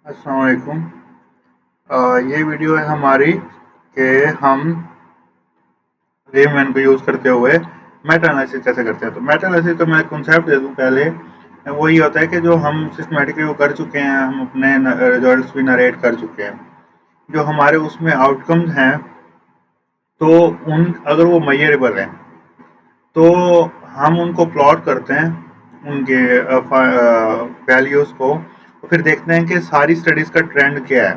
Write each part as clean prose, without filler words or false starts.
अस्सलाम वालेकुम। ये वीडियो है हमारी कि हम रेमैन को यूज़ करते हुए मेटा एनालिसिस कैसे करते हैं। तो मेटा एनालिसिस का मैं कॉन्सेप्ट दे दूँ पहले। वो ये होता है कि जो हम सिस्टमैटिकली वो कर चुके हैं, हम अपने रिजल्ट्स भी नरेट कर चुके हैं। जो हमारे उसमें आउटकम्स हैं, तो उन अगर वो मेजरेबल हैं, तो हम उनको प्लॉट करते हैं, उनके वैल्यूज़ को, तो फिर देखते हैं कि सारी स्टडीज़ का ट्रेंड क्या है।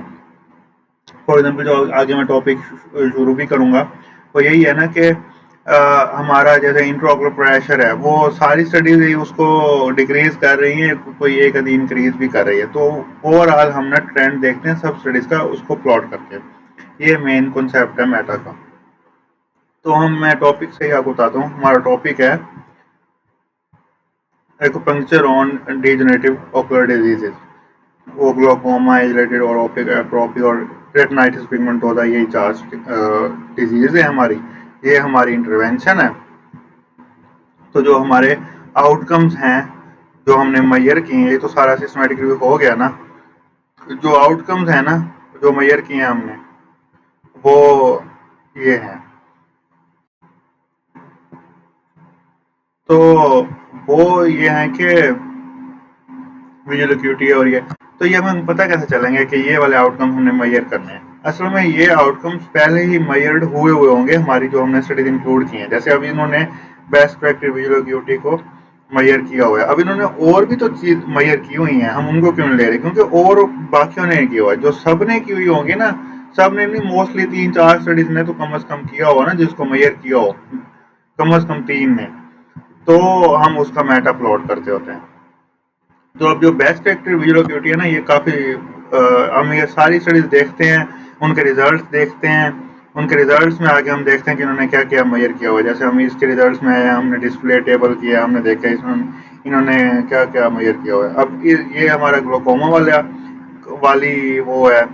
फॉर एग्जाम्पल जो आगे मैं टॉपिक शुरू भी करूँगा, वो यही है ना कि हमारा जैसे इंट्राओकुलर प्रेशर है, वो सारी स्टडीज ही उसको डिक्रीज कर रही हैं, कोई एक आधी इंक्रीज भी कर रही है। तो ओवरऑल हम ना ट्रेंड देखते हैं सब स्टडीज का, उसको प्लॉट करके। ये मेन कॉन्सेप्ट है मेटा का। तो मैं टॉपिक से ही आपको बताता हूँ। हमारा टॉपिक है acupuncture on degenerative ocular diseases. वो ग्लोकोमा, एज-रिलेटेड और ओपिक एट्रोफी और रेटिनाइटिस पिगमेंटोसा, यही चार डिजीज है हमारी। ये हमारी इंटरवेंशन है। तो जो हमारे आउटकम्स हैं, जो हमने मेजर किए हैं, ये तो सारा सिस्टमेटिक रिव्यू हो गया ना। जो आउटकम्स हैं ना, जो मेजर किए हैं हमने, वो ये हैं। तो वो ये हैं कि विजुअल एक्यूटी और ये, तो ये हमें पता कैसे चलेंगे कि ये वाले आउटकम हमने मेजर करने हैं। असल में ये आउटकम्स पहले ही मेजर्ड हुए होंगे हमारी, जो हमने स्टडीज इंक्लूड की हैं। जैसे अभी इन्होंने बेस्ट प्रैक्टिस विजुअल एक्यूटी को मेजर किया हुआ है। अब इन्होंने और भी तो चीज मेजर की हुई हैं, हम उनको क्यों नहीं ले रहे? क्योंकि और बाकियों ने किया हुआ है, जो सब ने की हुई होंगी ना। सब ने नहीं, मोस्टली 3-4 स्टडीज ने तो कम से कम किया होगा ना, जिसको मेजर किया हो, कम से कम 3 ने। तो हम उसका मेटा प्लॉट करते होते हैं। तो अब जो बेस्ट एक्टिव विजुअल एक्टिविटी है ना, ये काफ़ी हम ये सारी स्टडीज देखते हैं, उनके रिजल्ट्स देखते हैं। उनके रिजल्ट्स में आगे हम देखते हैं कि इन्होंने क्या क्या मेजर किया हुआ है। जैसे हम इसके रिजल्ट्स में आए, हमने डिस्प्ले टेबल किया, हमने देखा इसमें इन्होंने क्या क्या मेजर किया हुआ है। अब ये हमारा ग्लोकोमा वाली वो है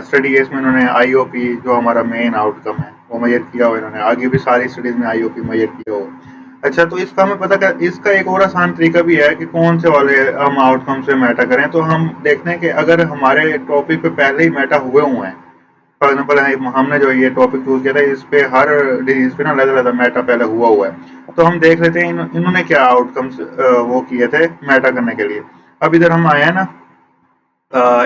स्टडी है। इसमें इन्होंने आईओपी, जो हमारा मेन आउटकम है, वो मेजर किया हुआ है इन्होंने। आगे भी सारी स्टडीज में आईओपी मेजर किया हुआ है। अच्छा, तो इसका हमें पता कर, इसका एक और आसान तरीका भी है कि कौन से वाले हम आउटकम से मेटा करें। तो हम देखते हैं कि अगर हमारे टॉपिक पे पहले ही मेटा हुए हुए हैं, फॉर एग्जाम्पल हमने जो ये टॉपिक चूज किया था, इस पे हर डिजीज पे ना अलग अलग मेटा पहले हुआ है। तो हम देख लेते हैं इन्होंने क्या आउटकम्स वो किए थे मेटा करने के लिए। अब इधर हम आए हैं ना,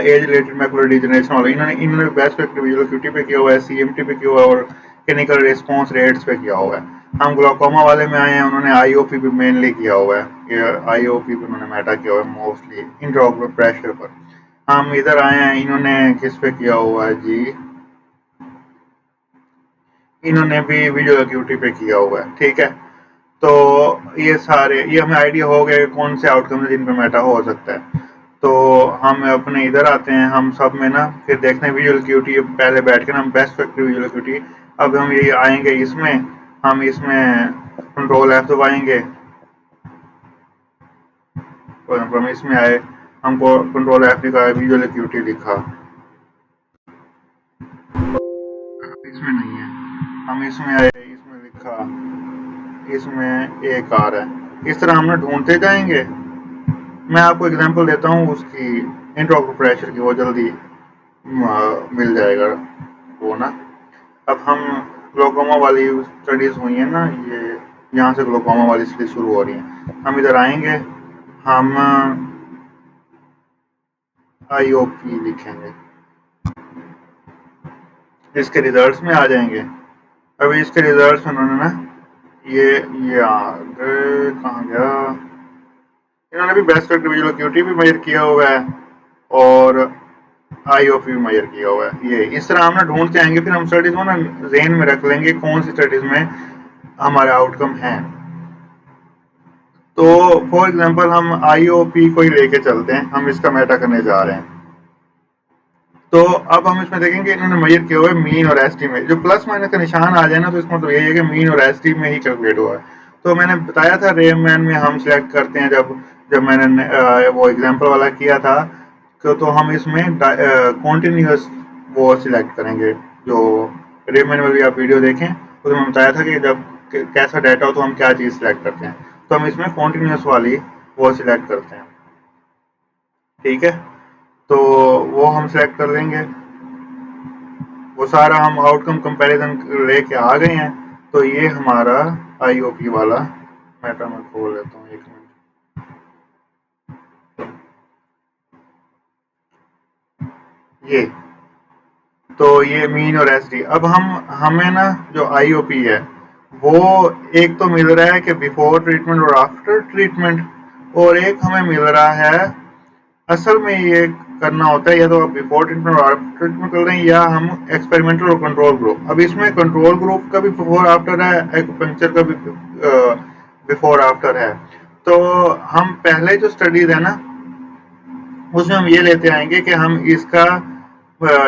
एज रिलेटेड मैकुलर डिजनरेशन वाला, इन्होंने इन्होंने बेस्ट विजुअल एक्यूटी पे किया हुआ है, सीएमटी पे किया हुआ है, और क्लिनिकल रिस्पॉन्स रेट्स पे किया हुआ है। हम ग्लोकोमा वाले में आए हैं, उन्होंने आईओपी पे मेनली किया हुआ है। ये आईओपी पे उन्होंने मेटा किया हुआ है मोस्टली इंट्राओकुलर प्रेशर पर। हम इधर आए हैं, इन्होंने किस पे किया हुआ है जी? इन्होंने भी विजुअल एक्यूटी पे किया हुआ है। ठीक है। तो ये हमें आइडिया हो गया कि कौन से आउटकम है जिन पे मेटा हो सकता है। तो हम अपने इधर आते हैं, हम सब में ना फिर देखते हैं विजुअल एक्यूटी पहले बैठ के ना, हम बेस्ट फैक्टर विजुअल एक्यूटी। अब हम ये आएंगे इसमें, हम इसमें कंट्रोल एफ दबाएंगे। तो हम इसमें आए, हमको कंट्रोल एफ लिखा, विजुअल एक्यूटी लिखा, इसमें नहीं है। हम इसमें आए, इसमें लिखा, इसमें एक आ रहा है। इस तरह हम ना ढूंढते जाएंगे। मैं आपको एग्जांपल देता हूँ उसकी, इंट्राऑकुलर प्रेशर की, वो जल्दी मिल जाएगा वो ना। अब हम ग्लोकोमा वाली स्टडीज हुई है ना, ये यहाँ से ग्लोकोमा वाली स्टडीज शुरू हो रही है। हम इधर आएंगे, हम आईओपी लिखेंगे, इसके रिजल्ट्स में आ जाएंगे। अभी इसके रिजल्ट्स उन्होंने ना, ये ये आगे कहाँ गया? इन्होंने भी बेस्ट विजुअल एक्यूटी भी मेजर किया हुआ है, और आईओपी भी मेजर किया हुआ है। ये इस तरह हम ना ढूंढते आएंगे, फिर हम स्टडीज को ना जेन में रख लेंगे कौन सी स्टडीज में हमारे आउटकम हैं। तो फॉर एग्जांपल हम आईओपी को ही लेके चलते हैं, हम इसका मेटा करने जा रहे हैं। तो अब हम इसमें देखेंगे इन्होंने मेजर किया हुआ है मीन और एसटी में। जो प्लस माइनस का निशान आ जाए ना, तो इसका मतलब यही है कि मीन और एसटी में ही कैलकुलेट हुआ है। तो मैंने बताया था रेमैन में हम सिलेक्ट करते हैं, जब जब मैंने वो एग्जांपल वाला किया था, तो हम इसमें कॉन्टिन्यूस वो सिलेक्ट करेंगे। जो रेमैन वाली आप वीडियो देखें, उसमें मैं बताया था कि जब कैसा डाटा हो तो हम क्या चीज़ सिलेक्ट करते हैं। तो हम इसमें कॉन्टिन्यूस वाली वो सिलेक्ट करते हैं। ठीक है। तो वो हम सेलेक्ट कर देंगे। वो सारा हम आउटकम कंपैरिजन लेके आ गए हैं। तो ये हमारा आईओपी वाला मेटा मैं खोल लेता हूँ, एक मिनट। ये तो ये मीन और एसडी। अब हमें ना जो आईओपी है वो एक तो मिल रहा है कि बिफोर ट्रीटमेंट और आफ्टर ट्रीटमेंट, और एक हमें मिल रहा है असल में ये करना होता है या तो आप बिफोर ट्रीटमेंट और आफ्टर ट्रीटमेंट कर रहे हैं, या हम एक्सपेरिमेंटल और कंट्रोल ग्रुप। अब इसमें कंट्रोल ग्रुप का भी बिफोर आफ्टर है, एक्यूपंक्चर का भी बिफोर आफ्टर है। तो हम पहले जो स्टडीज है ना उसमें हम ये लेते आएंगे कि हम इसका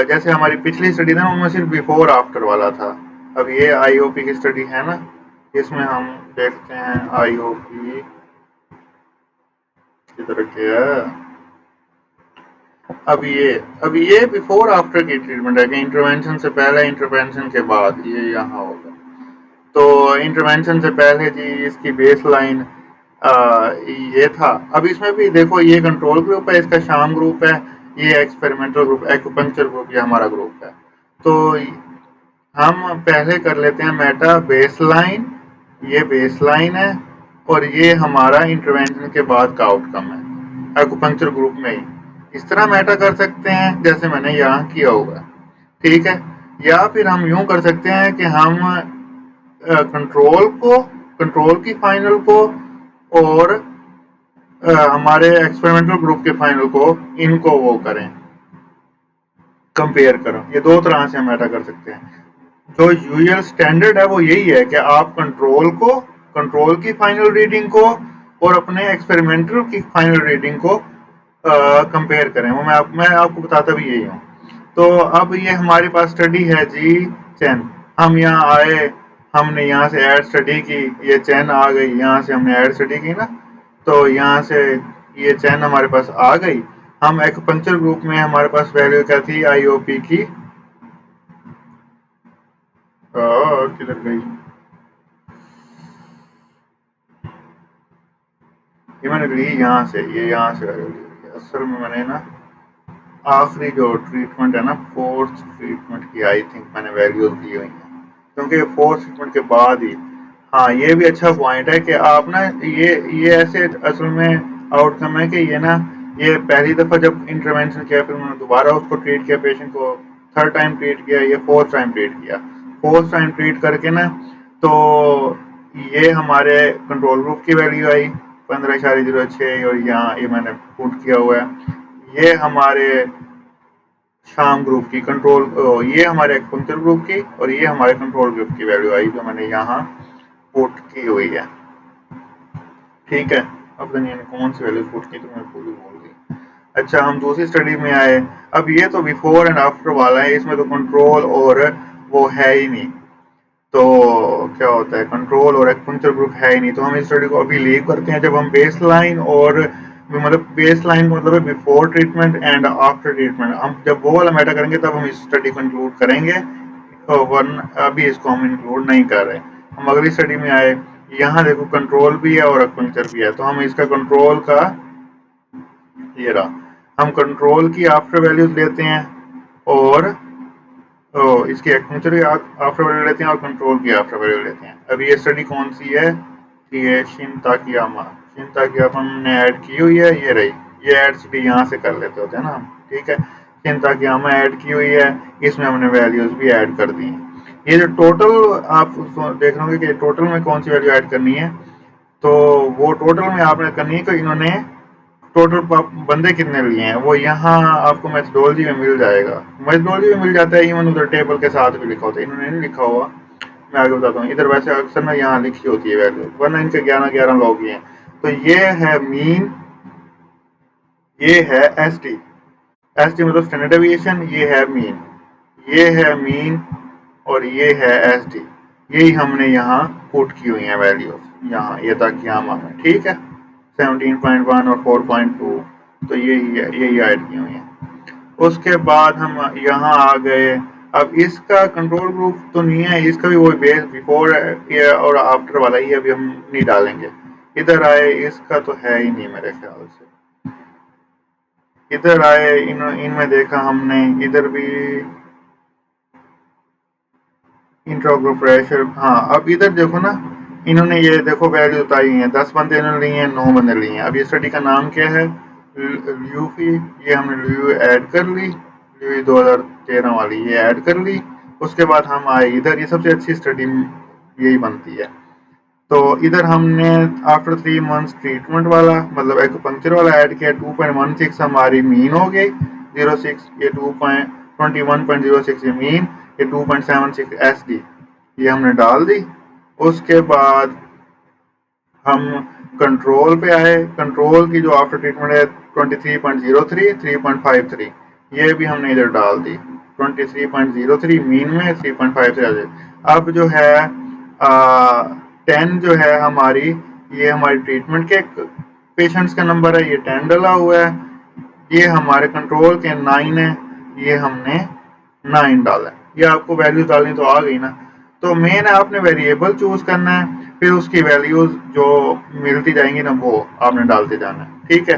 जैसे हमारी पिछली स्टडी था उनमें सिर्फ बिफोर आफ्टर वाला था। अब ये आईओपी की स्टडी है ना, इसमें हम देखते हैं आईओपी किधर गया। अब ये बिफोर आफ्टर की ट्रीटमेंट है कि इंटरवेंशन से पहले इंटरवेंशन के बाद, ये यहाँ होगा। तो इंटरवेंशन से पहले जी इसकी बेस लाइन ये था। अब इसमें भी देखो ये कंट्रोल ग्रुप है, इसका शाम ग्रुप है, ये एक्सपेरिमेंटल ग्रुप एक्यूपंक्चर ग्रुप ये हमारा ग्रुप है। तो हम पहले कर लेते हैं मेटा बेस लाइन, ये बेस लाइन है, और ये हमारा इंटरवेंशन के बाद का आउटकम है एक्यूपंक्चर ग्रुप में ही। इस तरह मेटा कर सकते हैं जैसे मैंने यहाँ किया होगा, ठीक है। या फिर हम यूं कर सकते हैं कि हम कंट्रोल को, कंट्रोल की फाइनल को, और हमारे एक्सपेरिमेंटल ग्रुप के फाइनल को, इनको वो करें, कंपेयर करो। ये दो तरह से हम ऐसा कर सकते हैं। जो यूजुअल स्टैंडर्ड है वो यही है कि आप कंट्रोल को, कंट्रोल की फाइनल रीडिंग को और अपने एक्सपेरिमेंटल की फाइनल रीडिंग को कंपेयर करें। वो मैं आपको बताता भी यही हूँ। तो अब ये हमारे पास स्टडी है जी चैन। हम यहाँ आए, हमने यहाँ से ऐड स्टडी की, ये चैन आ गई, यहाँ से हमने ऐड स्टडी की ना, तो यहाँ से ये चैन हमारे पास आ गई। हम एक्यूपंक्चर ग्रुप में हमारे पास वैल्यू क्या थी आईओपी की, किधर गई, ये मैंने ली यहाँ से, ये यहाँ से वैल्यू ली। असल में मैंने ना आखिरी जो ट्रीटमेंट है ना, फोर्थ ट्रीटमेंट की आई थिंक मैंने वैल्यूज दी हुई हैं, क्योंकि फोर्थ ट्रीटमेंट के बाद ही। हाँ ये भी अच्छा पॉइंट है कि आप ना ये ऐसे असल में आउटकम है कि ये ना, ये पहली दफा जब इंटरवेंशन किया फिर उन्होंने दोबारा उसको ट्रीट किया पेशेंट को, थर्ड टाइम ट्रीट किया, ये फोर्थ टाइम ट्रीट किया। फोर्थ टाइम ट्रीट करके ना, तो ये हमारे कंट्रोल ग्रुप की वैल्यू आई 15.06, और यहाँ ये मैंने पुट किया हुआ है। ये हमारे शाम ग्रुप की कंट्रोल, ये हमारे एक्सपेरिमेंटल ग्रुप की, और ये हमारे कंट्रोल ग्रुप की वैल्यू आई जो मैंने यहाँ पुट की हुई है, ठीक है। अब तो मैंने कौन सी वैल्यू पुट की तो मैं पूरी भूल गई। अच्छा हम दूसरी स्टडी में आए। अब ये तो बिफोर एंड आफ्टर वाला है, इसमें तो कंट्रोल और वो है ही नहीं। तो क्या होता है, कंट्रोल और एक्यूपंक्चर ग्रुप है ही नहीं, तो हम इस स्टडी को अभी लीव करते हैं। जब हम बेस लाइन और मतलब बेस लाइन का मतलब है before treatment and after treatment, हम जब वो वाला मैटर करेंगे तब हम इस स्टडी को इंक्लूड करेंगे, वन अभी इसको हम इंक्लूड नहीं कर रहे। हम अगली स्टडी में आए, यहाँ देखो कंट्रोल भी है और एक्यूपंक्चर भी है, तो हम इसका कंट्रोल का, ये रहा, हम कंट्रोल की आफ्टर वैल्यूज लेते हैं, और इसकी एक्यूपंक्चर की आफ्टर वैल्यू लेते हैं, और कंट्रोल की आफ्टर वैल्यू लेते हैं। अब ये स्टडी कौन सी है, ये शिनताकियामा, शिनताकियामा हमने ऐड की हुई है, ये रही। ये ऐड स्टडी यहाँ से कर लेते होते हैं ना हम, ठीक है। शिनताकियामा ऐड की हुई है, इसमें हमने वैल्यूज भी ऐड कर दी हैं। ये जो टोटल आप देख रहे होंगे कि टोटल में कौन सी वैल्यू ऐड करनी है, तो वो टोटल में आपने करनी है कि इन्होंने टोटल बंदे कितने लिए हैं वो यहाँ आपको मेथडोलॉजी में मिल जाएगा। मेथडोलॉजी में मिल जाता है, इवन उधर टेबल के साथ भी लिखा होता है, इन्होंने नहीं लिखा हुआ, मैं आगे बताता हूँ। इधर वैसे अक्सर ना यहाँ लिखी होती है वैल्यू, वरना इनके 11 लोग ही हैं। तो ये है मीन, ये है एस टी, एस टी मतलब स्टैंडर्ड डेविएशन, ये है मीन, ये है मीन, और ये है एस डी। यही हमने यहाँ पुट की हुई है वैल्यूज, यहाँ ये तक यहाँ में, ठीक है। 17.1 और 4.2, तो यही ऐड की हुई है। उसके बाद हम यहाँ आ गए। अब इसका कंट्रोल ग्रुप तो नहीं है, इसका भी वही बेस बिफोर और आफ्टर वाला ही, अभी हम नहीं डालेंगे। इधर आए, इसका तो है ही नहीं मेरे ख्याल से। इधर आए, इनमें देखा हमने, इधर भी इंट्राग्रुप प्रेशर। हाँ, अब इधर देखो ना, इन्होंने ये देखो वैल्यू बताई है, 10 बंदे इन्होंने लिए हैं, 9 बंदे लिए हैं। अब ये स्टडी का नाम क्या है? ल्यूफी। ये हमने ल्यू ऐड कर ली, ल्यू 2013 वाली ये ऐड कर ली। उसके बाद हम आए इधर, ये सबसे अच्छी स्टडी यही बनती है। तो इधर हमने आफ्टर 3 मंथ्स ट्रीटमेंट वाला मतलब एक्यूपंक्चर वाला ऐड किया, 2.16 हमारी मीन हो गई, 06 ये 2.21.06 ये मीन, ये 2.76 SD ये हमने डाल दी। उसके बाद हम कंट्रोल पे आए, कंट्रोल की जो आफ्टर ट्रीटमेंट है 23.03 3.53 ये भी हमने इधर डाल दी, 23.03 मीन में 3.53। अब जो है 10 जो है हमारी, ये हमारी ट्रीटमेंट के पेशेंट्स का नंबर है, ये 10 डला हुआ है। ये हमारे कंट्रोल के 9 है, ये हमने 9 डाला है। ये आपको वैल्यूज डालनी तो आ गई ना। तो मेन है आपने वेरिएबल चूज करना है, फिर उसकी वैल्यूज जो मिलती जाएंगी ना वो आपने डालते जाना है, ठीक है।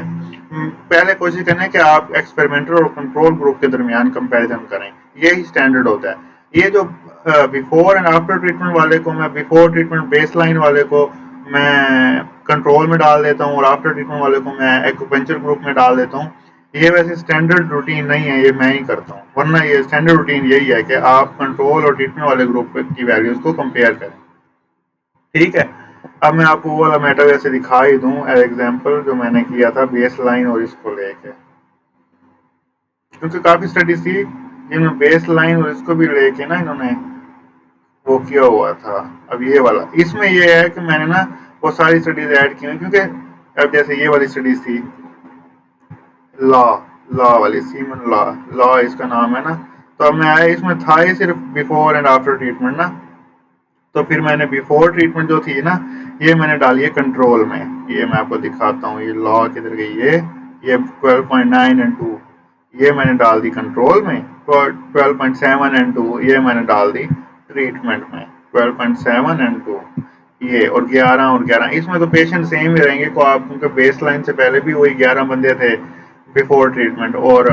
पहले कोशिश करना है कि आप एक्सपेरिमेंटल और कंट्रोल ग्रुप के दरमियान कंपैरिजन करें, यही स्टैंडर्ड होता है। ये जो बिफोर एंड आफ्टर ट्रीटमेंट वाले को मैं, बिफोर ट्रीटमेंट बेस लाइन वाले को मैं कंट्रोल में डाल देता हूँ और आफ्टर ट्रीटमेंट वाले को मैं एक्यूपेंचर ग्रुप में डाल देता हूँ, ये वैसे स्टैंडर्ड रूटीन नहीं है, ये मैं ही करता हूँ। वरना ये स्टैंडर्ड रूटीन यही है कि आप कंट्रोल और ट्रीटमेंट वाले ग्रुप की वैल्यूज को कंपेयर करें, ठीक है। अब मैं आपको वो वाला मैटर वैसे दिखा ही दूं एज एग्जांपल जो मैंने किया था बेस लाइन और इसको लेके, क्योंकि काफी स्टडीज थी जिनमें बेस लाइन और इसको भी लेके ना इन्होंने वो किया हुआ था। अब ये वाला, इसमें ये है कि मैंने ना वो सारी स्टडीज ऐड की हुई, क्योंकि अब जैसे ये वाली स्टडीज थी लॉ, लॉ वाली सीमन लॉ, लॉ इसका नाम है ना। तो अब मैं आया, इसमें था ही सिर्फ बिफोर एंड आफ्टर ट्रीटमेंट ना। तो फिर मैंने बिफोर ट्रीटमेंट जो थी ना, ये मैंने डाली है कंट्रोल में। ये मैं आपको दिखाता हूँ, ये लॉ किधर गई ये 12.9 एंड 2 ये मैंने डाल दी कंट्रोल में, 12.7 एंड 2 ये मैंने डाल दी ट्रीटमेंट में, 12.7 एंड 2 ये, और 11 इसमें तो पेशेंट सेम ही रहेंगे को आप, क्योंकि बेस लाइन से पहले भी वही 11 बंदे थे बिफोर ट्रीटमेंट, और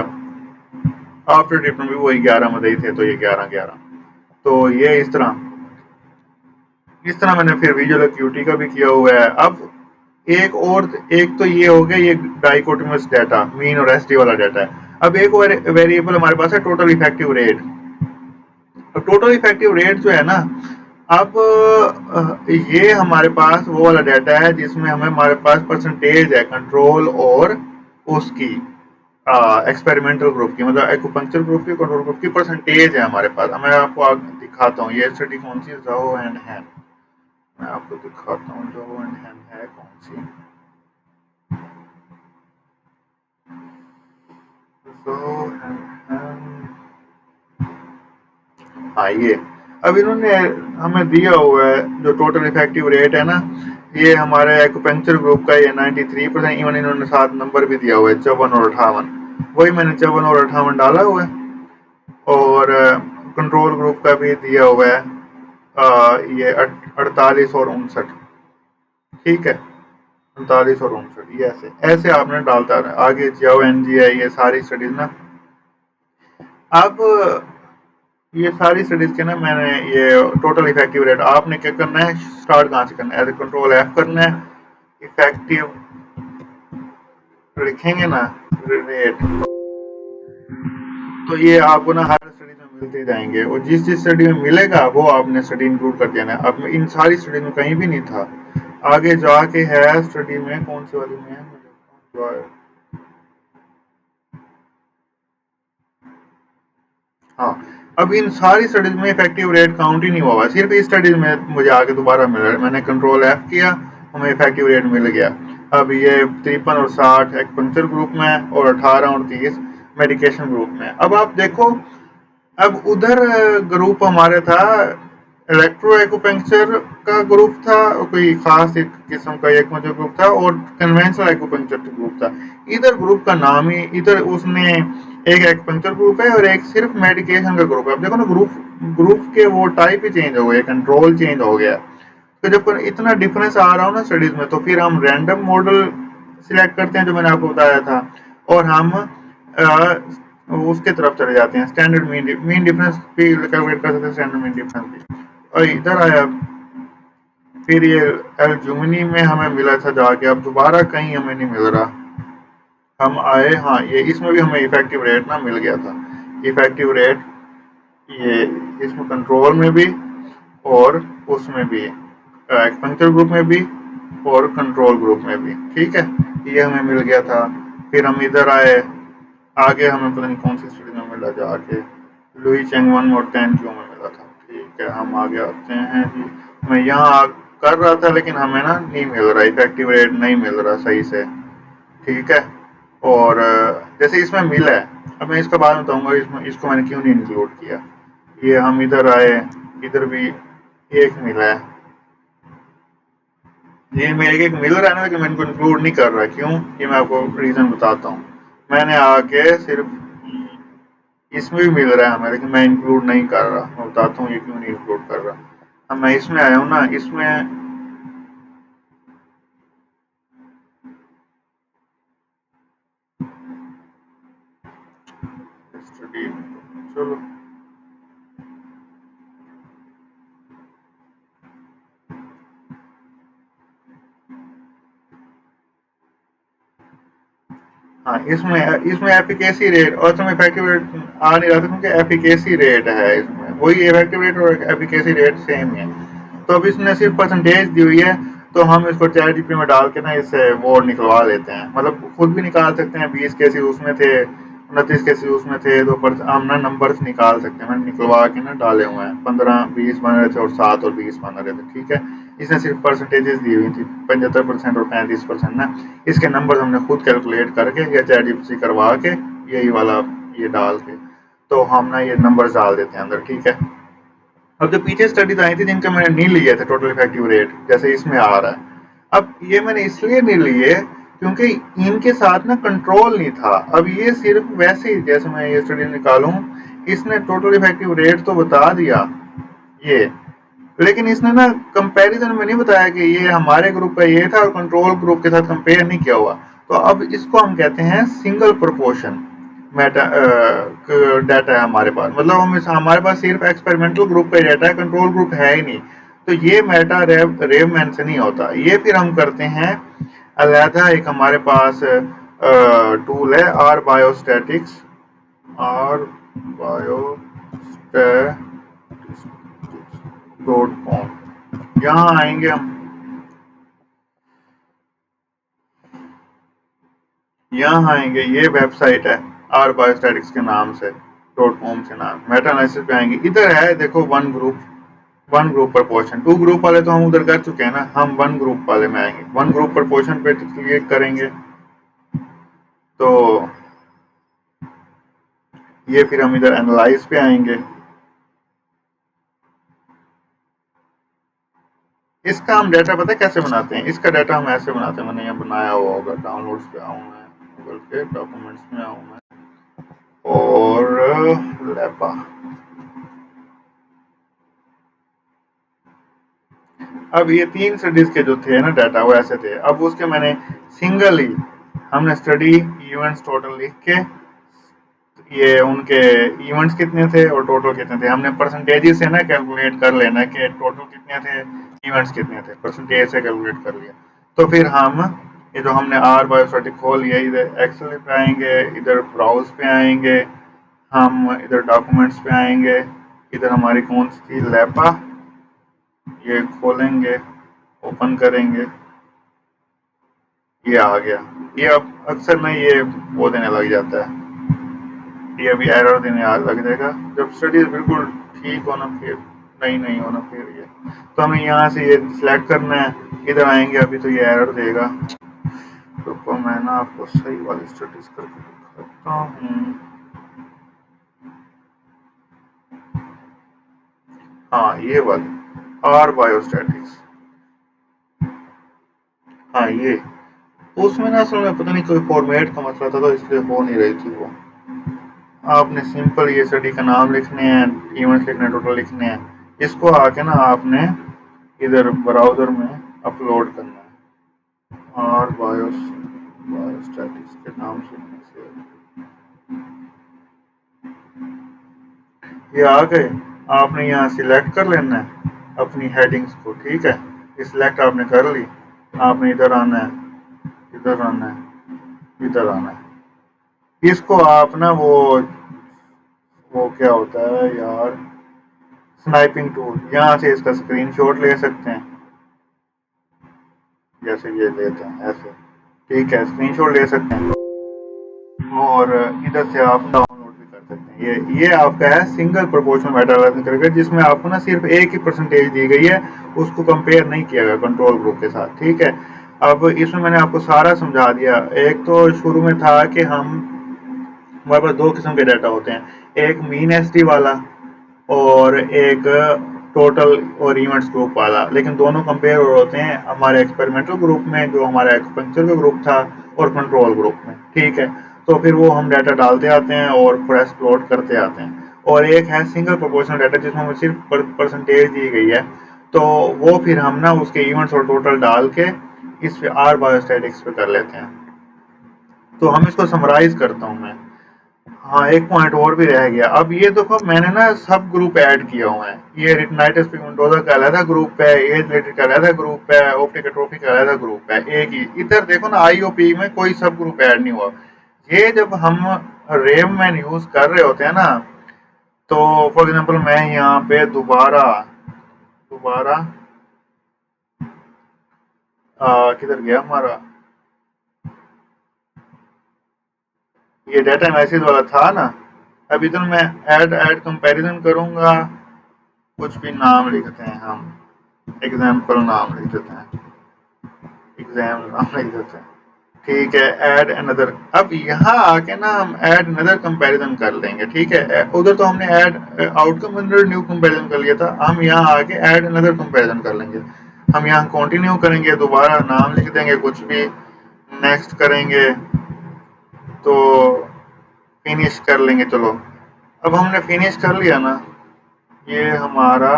आफ्टर ट्रीटमेंट भी वही 11 बंदे ही थे, तो ये 11 तो ये इस तरह मैंने फिर विजुअल एक्यूटी का भी किया हुआ है। अब एक तो ये हो गया, ये डाइकोटोमस डाटा मीन और एसडी वाला डाटा है। अब एक और वेरिएबल हमारे पास है टोटल इफेक्टिव रेट। अब टोटल इफेक्टिव रेट जो है ना, अब ये हमारे पास वो वाला डाटा है जिसमें हमें, हमारे पास परसेंटेज है कंट्रोल और उसकी एक्सपेरिमेंटल ग्रुप की, मतलब एक्यूपंक्चर ग्रुप की, कंट्रोल ग्रुप की परसेंटेज है हमारे पास। मैं आपको दिखाता हूँ ये स्टडी कौन सी, जाओ एंड है, मैं आपको दिखाता हूँ जो एंड है कौन सी। जो हाँ ये, अब इन्होंने हमें दिया हुआ है जो टोटल इफेक्टिव रेट है ना, ये हमारे एक्यूपेंचर ग्रुप का ये 93%। इवन इन्होंने साथ नंबर भी दिया हुआ है 54 और 58, वही मैंने 54 और 58 डाला हुआ है। और कंट्रोल ग्रुप का भी दिया हुआ है ये 48 और 59, ठीक है। 39 और 59 ये ऐसे ऐसे आपने डालता है आगे, जियो एनजी है, ये सारी स्टडीज ना। अब ये सारी स्टडीज के ना मैंने ये टोटल इफेक्टिव रेट, आपने क्या करना है, स्टार्ट कहाँ से करना है, एज कंट्रोल एफ करना है, इफेक्टिव लिखेंगे ना रेट, तो ये आपको ना हर स्टडी में मिलते जाएंगे, और जिस जिस स्टडी में मिलेगा वो आपने स्टडी इंक्लूड कर देना है। अब इन सारी स्टडी में कहीं भी नहीं था, आगे जाके है स्टडी में कौन सी वाली में है, हाँ। अब इन सारी स्टडीज में इफेक्टिव रेट काउंट ही नहीं हुआ, सिर्फ इस स्टडीज में मुझे आगे दोबारा मिल रहा है। मैंने कंट्रोल एफ किया, हमें इफेक्टिव रेट मिल गया। अब ये 53 और 60 एक्यूपंक्चर ग्रुप में, और 18 और 30 मेडिकेशन ग्रुप में। अब आप देखो, अब उधर ग्रुप हमारे था, इलेक्ट्रो एक्यूपंक्चर का ग्रुप था, कोई खास एक किस्म का एक्यूपंक्चर ग्रुप था, और कन्वेंशनल एक्यूपंक्चर ग्रुप था। इधर ग्रुप का नाम ही, इधर उसने एक एक्यूपंक्चर ग्रुप है और एक सिर्फ मेडिकेशन का ग्रुप है। अब देखो ना, ग्रुप ग्रुप के वो टाइप ही चेंज हो गए, कंट्रोल चेंज हो गया। तो जब इतना डिफरेंस आ रहा हो ना स्टडीज में, तो फिर हम रैंडम मॉडल सिलेक्ट करते हैं जो मैंने आपको बताया था, और हम उसके तरफ चले जाते हैं, स्टैंडर्ड मीन डिफरेंस भी कैलकुलेट कर सकते हैं, स्टैंडर्ड मीन डिफरेंस भी। और इधर आया, फिर ये एल्यूमिनी में हमें मिला था जाके, अब दोबारा कहीं हमें नहीं मिल रहा। हम आए, हाँ ये इसमें भी हमें इफेक्टिव रेट ना मिल गया था। इफेक्टिव रेट ये इसमें कंट्रोल में भी और उसमें भी, एक्सपेंचर ग्रुप में भी और कंट्रोल ग्रुप में भी, ठीक है, ये हमें मिल गया था। फिर हम इधर आए, आगे हमें पता नहीं कौन सी स्टडी में मिला जाके, लुई चेंग 1 और 10 क्यों में मिला था। ठीक है, हम आगे आते हैं जी। मैं यहाँ कर रहा था लेकिन हमें ना नहीं मिल रहा, इफेक्टिव रेट नहीं मिल रहा सही से, ठीक है। और जैसे इसमें मिला है, अब मैं इसका बाद में बताऊंगा इसमें इसको मैंने क्यों नहीं इंक्लूड किया। ये हम इधर आए, इधर भी एक मिला है, ये मेरे एक मिल रहा है ना कि मैं इनको इंक्लूड नहीं कर रहा, क्यों, ये मैं आपको रीजन बताता हूँ। मैंने आके सिर्फ इसमें भी मिल रहा है हमें, लेकिन मैं इंक्लूड नहीं कर रहा, मैं बताता हूँ ये क्यों नहीं इंक्लूड कर रहा। अब मैं इसमें आया हूँ ना, इसमें स्टडी, चलो हाँ, इसमें इसमें एफिकेसी रेट और इसमें इफेक्टिव रेट आ नहीं रहा था, क्योंकि एफिकेसी रेट है इसमें, वही इफेक्टिव रेट और एफिकेसी रेट सेम है। तो अब इसने सिर्फ परसेंटेज दी हुई है, तो हम इसको चैट जीपीटी में डाल के ना इससे वो निकलवा लेते हैं, मतलब खुद भी निकाल सकते हैं। 20 केसेस उसमें थे, 29 केसेस उसमें थे, तो हम ना नंबर्स निकाल सकते हैं। मैंने निकलवा के ना डाले हुए हैं, 15 20 बन रहे थे और 7 और 20 बन रहे थे, ठीक है। इसने सिर्फ परसेंटेजेस दी हुई थी, 75% और 35% ना, इसके नंबर हमने खुद कैलकुलेट करके या चैट जीपीटी करवा के, यही वाला ये डाल के, तो हम ना ये नंबर डाल देते हैं अंदर, ठीक है। अब जो पीछे स्टडीज आई थी जिनके मैंने नहीं लिए थे टोटल इफेक्टिव रेट, जैसे इसमें आ रहा है, अब ये मैंने इसलिए नहीं लिए क्योंकि इनके साथ ना कंट्रोल नहीं था। अब ये सिर्फ वैसे ही जैसे मैं ये स्टडी निकालूं, इसने टोटल इफेक्टिव रेट तो बता दिया ये, लेकिन इसने ना कंपैरिजन में नहीं बताया कि ये हमारे ग्रुप का ये था और कंट्रोल ग्रुप के साथ कंपेयर नहीं किया हुआ। तो अब इसको हम कहते हैं सिंगल प्रोपोर्शन मेटा डाटा है हमारे पास, मतलब हमारे पास सिर्फ एक्सपेरिमेंटल ग्रुप का डाटा है, कंट्रोल ग्रुप है ही नहीं। तो ये मेटा रेव रेव मैन से नहीं होता, ये फिर हम करते हैं अलहदा। एक हमारे पास टूल है आर बायोस्टैटिक्स, आर बायोस्टैटिक्स.com, यहाँ आएंगे हम, यहाँ आएंगे, ये वेबसाइट है आर बायोस्टैटिक्स के नाम से, .com से नाम, मेटा एनालिसिस पे आएंगे, इधर है देखो one group, one group proportion. Two group वाले तो हम उधर कर चुके हैं ना, हम वन ग्रुप वाले में आएंगे, वन ग्रुप प्रपोर्शन पे क्लिक करेंगे, तो ये फिर हम इधर एनालाइज पे आएंगे। इसका हम डाटा पता है कैसे बनाते हैं, इसका डाटा हम ऐसे बनाते हैं, मैंने यहाँ बनाया हुआ होगा, डाउनलोड्स पे आऊँ मैं, गूगल के डॉक्यूमेंट्स में आऊँ मैं, और लेपा, अब ये 3 स्टडीज के जो थे ना डाटा वो ऐसे थे। अब उसके मैंने सिंगल ही, हमने स्टडी इवेंट्स टोटल लिख के, ये उनके इवेंट्स कितने थे और टोटल कितने थे, हमने परसेंटेजेस से ना कैलकुलेट कर लेना कि टोटल कितने थे, इवेंट्स कितने थे, परसेंटेज से कैलकुलेट कर लिया। तो फिर हम ये जो हमने आर बायोस्टैटिक खोल लिया, इधर एक्सेल पे आएंगे, इधर ब्राउज पे आएंगे, हम इधर डॉक्यूमेंट्स पे आएंगे, इधर हमारी कौन सी थी लेपा, ये खोलेंगे, ओपन करेंगे, ये आ गया। ये अब अक्सर ना ये वो देने लग जाता है, ये अभी एरर देने लग जाएगा जब स्टडीज बिल्कुल ठीक होना, फिर नहीं नहीं होना, फिर ये, तो हमें यहाँ से ये सिलेक्ट करना है, इधर आएंगे, अभी तो ये एरर देगा। तो मैं ना आपको सही वाली स्टडीज करके दिखाता हूँ। हाँ ये वाली आर बायोस्टैटिक्स, हाँ ये, उसमें ना असल में पता नहीं कोई फॉर्मेट का मसला था, तो इसलिए हो नहीं रही थी वो। आपने सिंपल ये स्टडी का नाम लिखने हैं, इवेंट्स लिखने हैं, टोटल लिखने हैं, इसको आके ना आपने इधर ब्राउजर में अपलोड करना है, और बायोस्टैटिक्स के नाम से, ये आ गए। आपने यहाँ सिलेक्ट कर लेना है अपनी हेडिंग्स को, ठीक है। ये सिलेक्ट आपने कर ली। आपने इधर आना है, इधर आना है, इधर आना है। इसको आप ना वो क्या होता है यार, स्नाइपिंग टूल, यहाँ से इसका स्क्रीनशॉट ले सकते हैं। जैसे ये लेते हैं ऐसे, ठीक है, स्क्रीनशॉट ले सकते हैं। और इधर से आप डाउनलोड भी कर सकते हैं। ये आपका है सिंगल प्रोपोर्शनल मेटा एनालिसिस करके, जिसमें आपको ना सिर्फ एक ही परसेंटेज दी गई है, उसको कंपेयर नहीं किया गया कंट्रोल ग्रुप के साथ, ठीक है। अब इसमें मैंने आपको सारा समझा दिया। एक तो शुरू में था कि हमारे पास दो किस्म के डाटा होते हैं, एक मीन एसटी वाला और एक टोटल और इवेंट्स ग्रुप वाला। लेकिन दोनों कंपेयर हो होते हैं हमारे एक्सपेरिमेंटल ग्रुप में, जो हमारा एक्सपेंचर का ग्रुप था, और कंट्रोल ग्रुप में, ठीक है। तो फिर वो हम डाटा डालते आते हैं और पूरा एक्सप्लोर करते आते हैं। और एक है सिंगल प्रोपोर्शनल डाटा, जिसमें हमें सिर्फ परसेंटेज दी गई है। तो वो फिर हम ना उसके इवेंट्स और टोटल डाल के इस पे आर बायोस्टैटिक्स पे कर लेते हैं। तो हम इसको समराइज करता हूँ मैं। हाँ, एक पॉइंट और भी रह गया। अब ये देखो, मैंने ना सब ग्रुप ऐड किया हुआ है। ये रिटनाइटिस पिगमेंटोसा का अलग ग्रुप है, एज रिलेटेड का अलग ग्रुप है, ऑप्टिक एट्रोफी का अलग ग्रुप है। एक ही इधर देखो ना, आईओपी में कोई सब ग्रुप ऐड नहीं हुआ। ये जब हम रेम मैन यूज कर रहे होते हैं ना, तो फॉर एग्जांपल मैं यहाँ पे दोबारा दोबारा किधर गया हमारा, ये डाटा एनालिसिस वाला था ना। अब इधर मैं ऐड ऐड कंपैरिजन करूंगा। कुछ भी नाम लिखते हैं हम, एग्जाम्पल नाम लिख देते हैं, एग्जाम नाम लिख देते हैं, ठीक है। ऐड अनदर, अब यहाँ आके ना हम ऐड अनदर कंपैरिजन कर लेंगे, ठीक है। उधर तो हमने add outcome under new comparison कर लिया था, हम यहाँ आके ऐड अनदर कंपैरिजन कर लेंगे। हम यहाँ कंटिन्यू करेंगे, दोबारा नाम लिख देंगे कुछ भी, नेक्स्ट करेंगे, तो फिनिश कर लेंगे। चलो, अब हमने फिनिश कर लिया ना, ये हमारा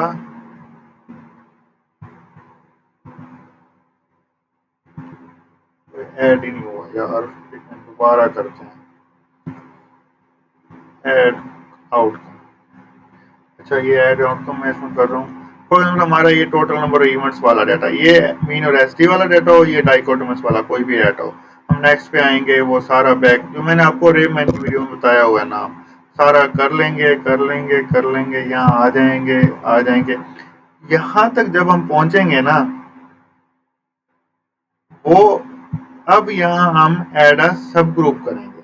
ऐड ही नहीं हुआ यार। दोबारा करते हैं, ऐड आउटकम। अच्छा, ये ऐड आउटकम मैं इसमें कर रहा हूँ। फॉर एग्जाम्पल हमारा ये टोटल नंबर ऑफ इवेंट्स वाला डाटा, ये मीन और एसटी वाला डाटा हो, ये डाइकोटोमस वाला कोई भी डाटा हो। हम नेक्स्ट पे आएंगे, वो सारा बैक जो मैंने आपको रेव मैन की वीडियो में बताया हुआ है नाम, सारा कर लेंगे कर लेंगे कर लेंगे, यहाँ आ जाएंगे आ जाएंगे। यहाँ तक जब हम पहुंचेंगे ना, वो अब यहाँ हम एड अ सब ग्रुप करेंगे,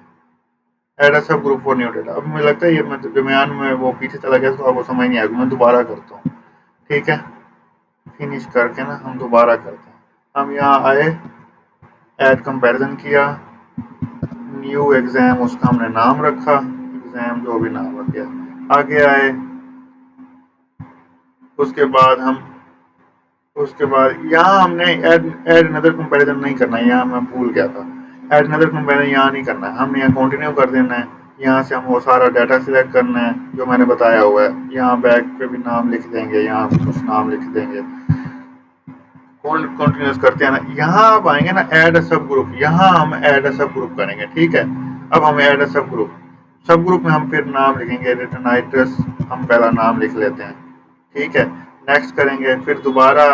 एड अ सब ग्रुप फॉर न्यू डेटा। अब मुझे लगता है ये मतलब दरमियान में वो पीछे चला गया, तो आपको समझ नहीं आएगा, मैं दोबारा करता हूँ, ठीक है। फिनिश करके ना हम दोबारा करते हैं। हम यहाँ आए, ऐड कंपैरिजन किया, न्यू एग्जाम उसका हमने नाम रखा, एग्जाम जो भी नाम रख दिया। आगे आए, उसके बाद हम उसके बाद यहाँ हमने ऐड ऐड अनदर कंपैरिजन नहीं करना है, यहाँ मैं भूल गया था। ऐड अनदर कंपैरिजन यहाँ नहीं करना है, हमने यहाँ कंटिन्यू कर देना है। यहाँ से हम वो सारा डाटा सिलेक्ट करना है जो मैंने बताया हुआ है। यहाँ बैक पे भी नाम लिख देंगे, यहाँ कुछ नाम लिख देंगे, कंटिन्यूस करते हैं ना। यहाँ आप आएंगे ना ऐड अ सब ग्रुप, यहाँ हम ऐड अ सब ग्रुप करेंगे, ठीक है। अब हम ऐड अ सब ग्रुप, सब ग्रुप में हम फिर नाम लिखेंगे रिटनाइट्रस, हम पहला नाम लिख लेते हैं, ठीक है। नेक्स्ट करेंगे, फिर दोबारा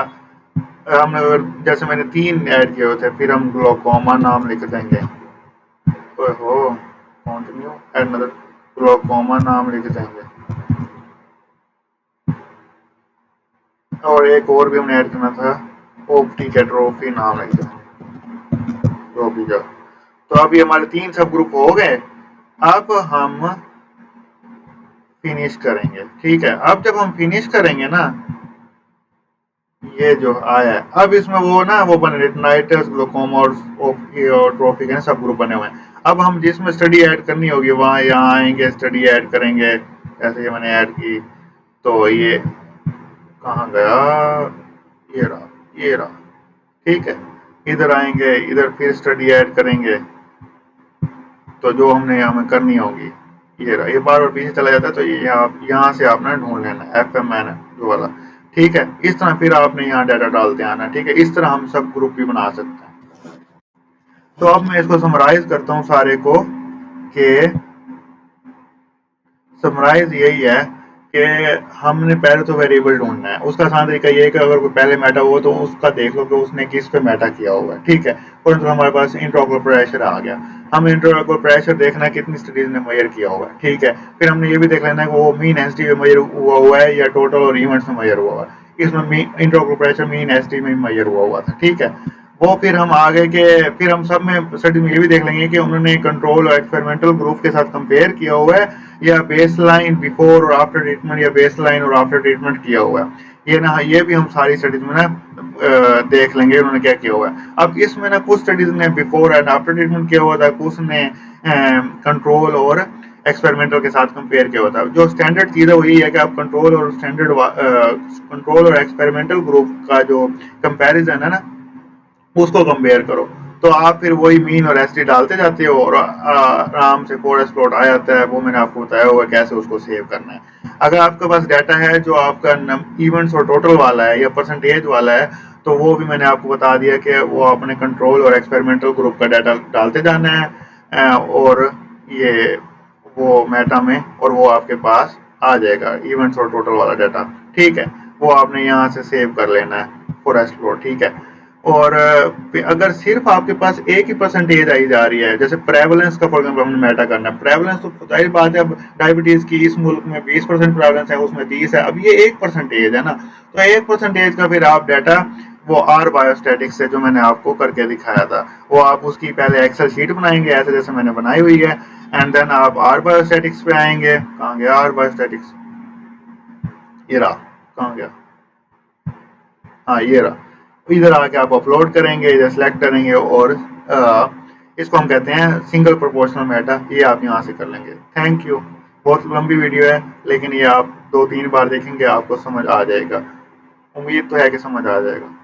हम जैसे मैंने 3 ऐड किए हुए थे, फिर हम ग्लोकोमा नाम लिख देंगे। ओहो, कंटिन्यू ऐड अनदर, ग्लोकोमा नाम लिख देंगे। और एक और भी हमने ऐड करना था, ऑप्टिक एट्रोफी नाम लिख देंगे, जो भी जो। तो अभी हमारे 3 सब ग्रुप हो गए। अब हम फिनिश करेंगे, ठीक है। अब जब हम फिनिश करेंगे ना, ये जो आया है, अब इसमें वो ना वो बने रिटनाइटस, ग्लूकोमा और ट्रॉफिक है, सब ग्रुप बने हुए हैं। अब हम जिसमें स्टडी ऐड करनी होगी वहाँ यहाँ आएंगे, स्टडी ऐड करेंगे। ऐसे ये मैंने ऐड की, तो ये कहाँ गया, ये रहा, ये रहा, ठीक है। इधर आएंगे, इधर फिर स्टडी ऐड करेंगे, तो जो हमने हमें करनी होगी, ये रहा। ये बार बार पीछे चला जाता है, तो ये यहाँ से आपने ढूंढ लेना है, एफ एम एन जो वाला, ठीक है। इस तरह फिर आपने यहाँ डाटा डालते आना, ठीक है। इस तरह हम सब ग्रुप भी बना सकते हैं। तो अब मैं इसको समराइज करता हूँ सारे को, कि समराइज यही है कि हमने पहले तो वेरिएबल ढूंढना है। उसका आसान तरीका ये है कि अगर कोई पहले मेटा हुआ तो उसका देख लो कि उसने किस पे मेटा किया हुआ है, ठीक है। परंतु हमारे पास इंट्रोकुलर प्रेशर आ गया। हम इंट्रोकुलर प्रेशर देखना है कितनी स्टडीज ने मेजर किया हुआ है, ठीक है। फिर हमने ये भी देख लेना है कि वो मीन एस डी में मेजर हुआ है या टोटल और इवेंट्स में मेजर हुआ है। इसमें इंट्रोकुलर प्रेशर मीन एस डी में मेजर हुआ था, ठीक है। वो फिर हम आगे के फिर हम सब में स्टडी में ये भी देख लेंगे कि उन्होंने कंट्रोल और एक्सपेरिमेंटल ग्रुप के साथ कंपेयर किया हुआ है या बेस लाइन बिफोर और आफ्टर ट्रीटमेंट या बेस लाइन और आफ्टर ट्रीटमेंट किया हुआ है। ये भी हम सारी स्टडीज में ना देख लेंगे उन्होंने क्या किया हुआ है। अब इसमें ना कुछ स्टडीज ने बिफोर एंड आफ्टर ट्रीटमेंट किया हुआ था, कुछ ने कंट्रोल और एक्सपेरिमेंटल के साथ कंपेयर किया होता है। जो स्टैंडर्ड चीज़ है वो यही है कि आप कंट्रोल और एक्सपेरिमेंटल ग्रुप का जो कंपैरिजन है ना उसको कंपेयर करो। तो आप फिर वही मीन और एसटी डालते जाते हो और आराम से फोरेस्ट प्लॉट आ जाता है। वो मैंने आपको बताया हुआ कैसे उसको सेव करना है। अगर आपके पास डाटा है जो आपका इवेंट्स और टोटल वाला है या परसेंटेज वाला है तो वो भी मैंने आपको बता दिया कि वो अपने कंट्रोल और एक्सपेरिमेंटल ग्रुप का डाटा डालते जाना है। और ये वो मेटा में और वो आपके पास आ जाएगा इवेंट्स और टोटल वाला डाटा, ठीक है। वो आपने यहाँ से सेव कर लेना है फॉरेस्ट प्लॉट, ठीक है। और अगर सिर्फ आपके पास एक ही परसेंटेज आई जा रही है, जैसे प्रेवलेंस का फॉर एग्जाम्पल हमने मेटा करना है। प्रेवलेंस तो जाहिर बात है, अब डायबिटीज की इस मुल्क में 20% प्रेवलेंस है, उसमें 30 है। अब ये 1% है ना, तो 1% का फिर आप डाटा वो आर बायोस्टैटिक्स से जो मैंने आपको करके दिखाया था वो आप उसकी पहले एक्सेल शीट बनाएंगे ऐसे जैसे मैंने बनाई हुई है। एंड देन आप आर बायोस्टैटिक्स पे आएंगे। कहाँ गया आर बायोस्टैटिक्स, ये रहा। कहाँ गया, हाँ ये रहा। इधर आके आप अपलोड करेंगे, इधर सेलेक्ट करेंगे और इसको हम कहते हैं सिंगल प्रोपोर्शनल मेटा। ये आप यहाँ से कर लेंगे। Thank you. बहुत लंबी वीडियो है लेकिन ये आप 2-3 बार देखेंगे आपको समझ आ जाएगा। उम्मीद तो है कि समझ आ जाएगा।